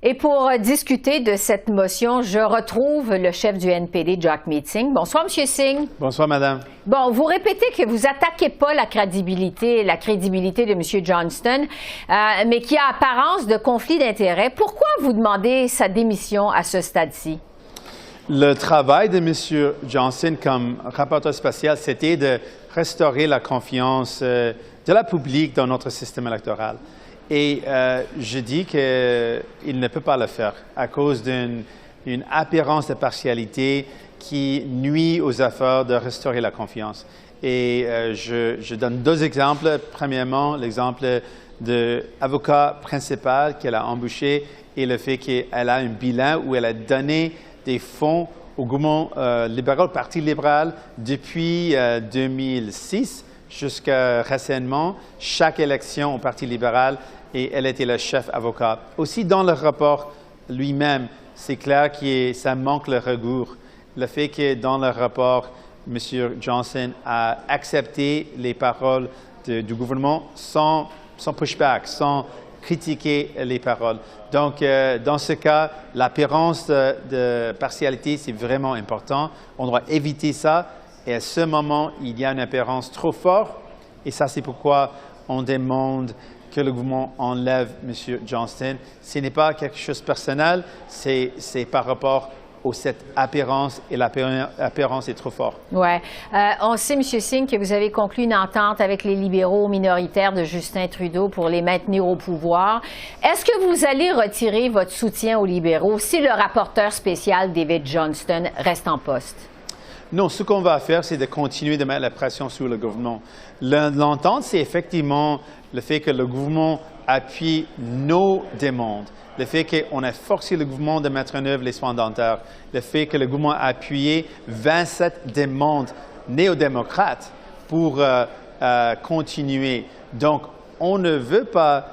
Et pour discuter de cette motion, je retrouve le chef du NPD, Jagmeet Singh. Bonsoir, M. Singh. Bonsoir, Madame. Bon, vous répétez que vous n'attaquez pas la crédibilité de M. Johnston, mais qu'il y a apparence de conflit d'intérêts. Pourquoi vous demandez sa démission à ce stade-ci? Le travail de M. Johnston comme rapporteur spécial, c'était de restaurer la confiance de la public dans notre système électoral. Et je dis qu'il ne peut pas le faire à cause d'une apparence de partialité qui nuit aux efforts de restaurer la confiance. Et je donne deux exemples. Premièrement, l'exemple de l'avocat principal qu'elle a embauché et le fait qu'elle a un bilan où elle a donné des fonds au gouvernement libéral, au Parti libéral, depuis 2006 jusqu'à récemment, chaque élection au Parti libéral, et elle était le chef avocat. Aussi, dans le rapport lui-même, c'est clair que ça manque le rigueur. Le fait que dans le rapport, M. Johnston a accepté les paroles du gouvernement sans pushback, sans critiquer les paroles. Donc, dans ce cas, l'apparence de partialité, c'est vraiment important. On doit éviter ça. Et à ce moment, il y a une apparence trop forte. Et ça, c'est pourquoi on demande que le gouvernement enlève M. Johnston. Ce n'est pas quelque chose de personnel, c'est par rapport à cette apparence, et l'apparence est trop forte. Oui. On sait, M. Singh, que vous avez conclu une entente avec les libéraux minoritaires de Justin Trudeau pour les maintenir au pouvoir. Est-ce que vous allez retirer votre soutien aux libéraux si le rapporteur spécial David Johnston reste en poste? Non, ce qu'on va faire, c'est de continuer de mettre la pression sur le gouvernement. L'entente, c'est effectivement le fait que le gouvernement appuie nos demandes, le fait qu'on a forcé le gouvernement de mettre en œuvre les soins dentaires, le fait que le gouvernement a appuyé 27 demandes néo-démocrates pour continuer. Donc, on ne veut pas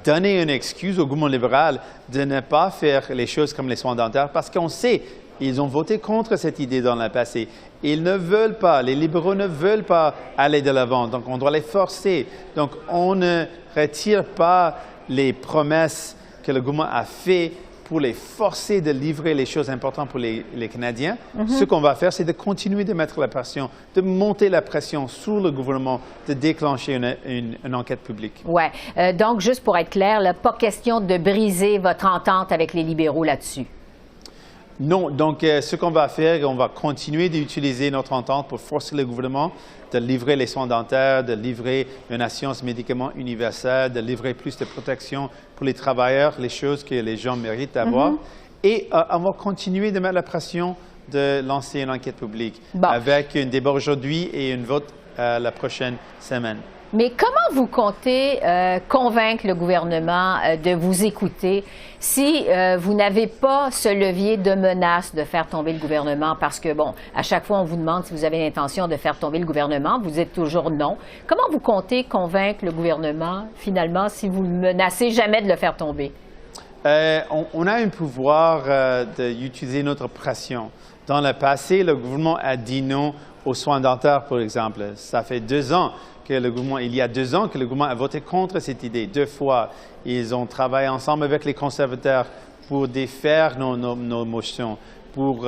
donner une excuse au gouvernement libéral de ne pas faire les choses comme les soins dentaires parce qu'on sait ils ont voté contre cette idée dans le passé. Ils ne veulent pas, les libéraux ne veulent pas aller de l'avant, donc on doit les forcer. Donc on ne retire pas les promesses que le gouvernement a faites pour les forcer de livrer les choses importantes pour les Canadiens. Ce qu'on va faire, c'est de continuer de mettre la pression, de monter la pression sur le gouvernement, de déclencher une enquête publique. Oui. Donc, juste pour être clair, là, pas question de briser votre entente avec les libéraux là-dessus. Non, donc ce qu'on va faire, on va continuer d'utiliser notre entente pour forcer le gouvernement de livrer les soins dentaires, de livrer une assurance médicaments universelle, de livrer plus de protection pour les travailleurs, les choses que les gens méritent d'avoir. Et on va continuer de mettre la pression de lancer une enquête publique avec un débat aujourd'hui et un vote la prochaine semaine. Mais comment vous comptez convaincre le gouvernement de vous écouter si vous n'avez pas ce levier de menace de faire tomber le gouvernement? Parce que, bon, à chaque fois, on vous demande si vous avez l'intention de faire tomber le gouvernement. Vous dites toujours non. Comment vous comptez convaincre le gouvernement, finalement, si vous ne menacez jamais de le faire tomber? On a un pouvoir d'utiliser notre pression. Dans le passé, le gouvernement a dit non aux soins dentaires, par exemple. Ça fait 2 ans. Il y a 2 ans que le gouvernement a voté contre cette idée. 2 fois, ils ont travaillé ensemble avec les conservateurs pour défaire nos motions, pour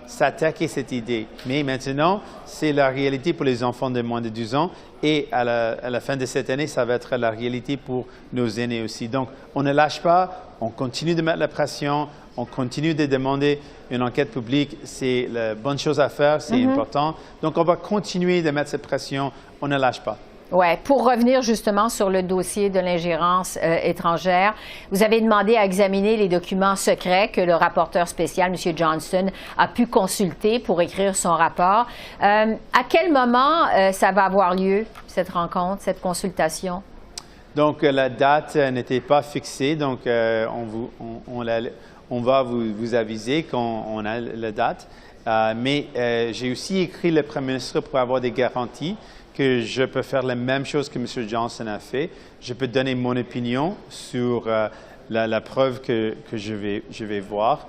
s'attaquer à cette idée. Mais maintenant, c'est la réalité pour les enfants de moins de 12 ans et à la fin de cette année, ça va être la réalité pour nos aînés aussi. Donc, on ne lâche pas, on continue de mettre la pression, on continue de demander une enquête publique. C'est la bonne chose à faire, c'est important. Donc, on va continuer de mettre cette pression, on ne lâche pas. Oui. Pour revenir justement sur le dossier de l'ingérence étrangère, vous avez demandé à examiner les documents secrets que le rapporteur spécial, M. Johnston, a pu consulter pour écrire son rapport. À quel moment ça va avoir lieu, cette rencontre, cette consultation? Donc, la date n'était pas fixée, donc on va vous aviser quand on a la date. Mais j'ai aussi écrit le Premier ministre pour avoir des garanties que je peux faire la même chose que M. Johnston a fait. Je peux donner mon opinion sur la preuve que je vais voir,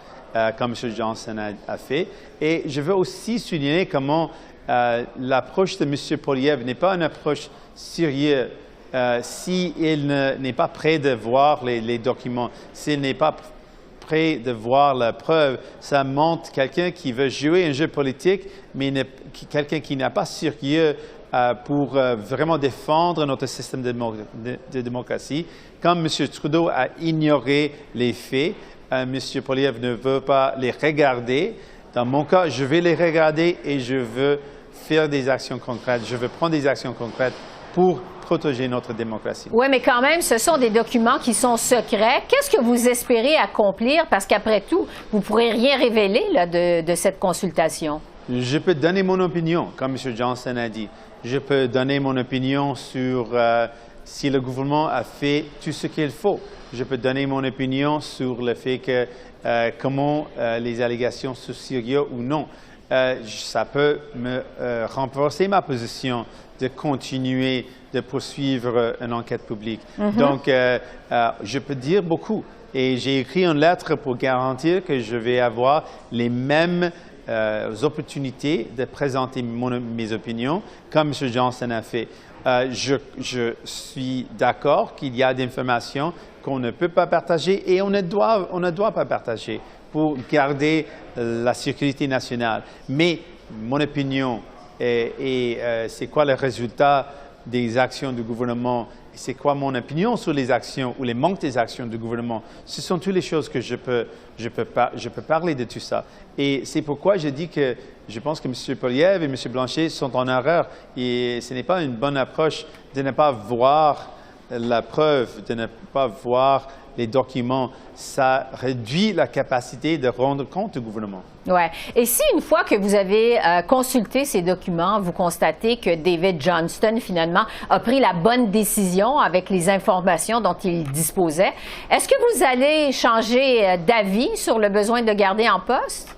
comme M. Johnston a fait. Et je veux aussi souligner comment l'approche de M. Poilievre n'est pas une approche sérieuse. S'il n'est pas prêt de voir les documents, s'il n'est pas prêt de voir la preuve. Ça montre quelqu'un qui veut jouer un jeu politique, mais quelqu'un qui n'est pas sérieux pour vraiment défendre notre système de démocratie. Comme M. Trudeau a ignoré les faits, M. Poilievre ne veut pas les regarder. Dans mon cas, je vais les regarder et je veux faire des actions concrètes. Je veux prendre des actions concrètes pour protéger notre démocratie. Oui, mais quand même, ce sont des documents qui sont secrets. Qu'est-ce que vous espérez accomplir? Parce qu'après tout, vous ne pourrez rien révéler là, de cette consultation. Je peux donner mon opinion, comme M. Johnson a dit. Je peux donner mon opinion sur si le gouvernement a fait tout ce qu'il faut. Je peux donner mon opinion sur le fait que comment les allégations sont sérieuses ou non. Ça peut me renforcer ma position de continuer de poursuivre une enquête publique. Donc, je peux dire beaucoup. Et j'ai écrit une lettre pour garantir que je vais avoir les mêmes opportunités de présenter mes opinions, comme M. Johnson a fait. Je suis d'accord qu'il y a des informations qu'on ne peut pas partager et on ne doit pas partager pour garder la sécurité nationale. Mais mon opinion et c'est quoi le résultat des actions du gouvernement, c'est quoi mon opinion sur les actions ou les manques des actions du gouvernement. Ce sont toutes les choses que je peux parler de tout ça. Et c'est pourquoi je dis que je pense que M. Poilievre et M. Blanchet sont en erreur. Et ce n'est pas une bonne approche de ne pas voir la preuve, de ne pas voir les documents. Ça réduit la capacité de rendre compte du gouvernement. Oui. Et si une fois que vous avez consulté ces documents, vous constatez que David Johnston, finalement, a pris la bonne décision avec les informations dont il disposait, est-ce que vous allez changer d'avis sur le besoin de le garder en poste?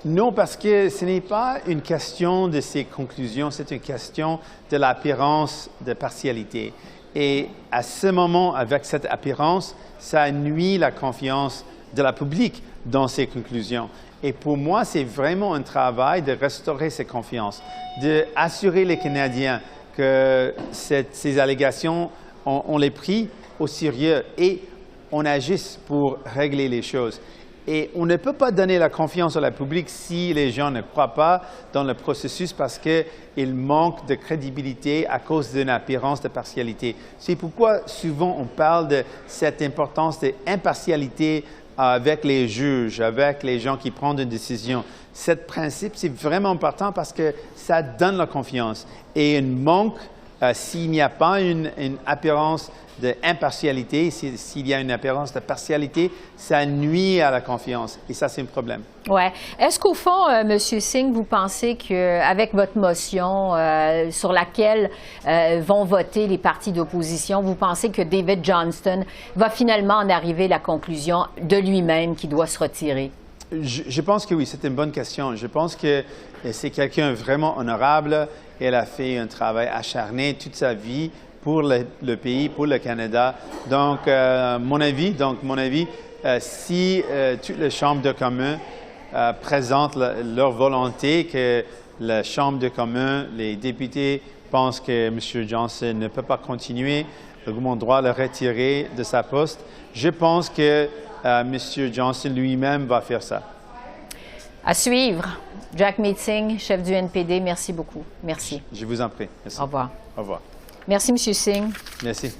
Non, parce que ce n'est pas une question de ses conclusions, c'est une question de l'apparence de partialité. Et à ce moment, avec cette apparence, ça nuit la confiance de la public dans ses conclusions. Et pour moi, c'est vraiment un travail de restaurer cette confiance, d'assurer les Canadiens que ces allégations, on les pris au sérieux et on agisse pour régler les choses. Et on ne peut pas donner la confiance à la public si les gens ne croient pas dans le processus parce qu'il manque de crédibilité à cause d'une apparence de partialité. C'est pourquoi souvent on parle de cette importance d'impartialité avec les juges, avec les gens qui prennent une décision. Ce principe, c'est vraiment important parce que ça donne la confiance. Et un manque, s'il n'y a pas une apparence d'impartialité, s'il y a une apparence de partialité, ça nuit à la confiance. Et ça, c'est un problème. Oui. Est-ce qu'au fond, M. Singh, vous pensez qu'avec votre motion sur laquelle vont voter les partis d'opposition, vous pensez que David Johnston va finalement en arriver à la conclusion de lui-même qu'il doit se retirer? Je pense que oui, c'est une bonne question. Je pense que c'est quelqu'un vraiment honorable. Elle a fait un travail acharné toute sa vie pour le pays, pour le Canada. Donc, mon avis, si toutes les chambres de communes présentent leur volonté que la Chambre de communes, les députés pensent que M. Johnson ne peut pas continuer, le gouvernement doit le retirer de sa poste. Je pense que M. Johnson lui-même va faire ça. À suivre. Jack Meeting, chef du NPD, merci beaucoup. Merci. Je vous en prie. Merci. Au revoir. Au revoir. Merci, M. Singh. Merci.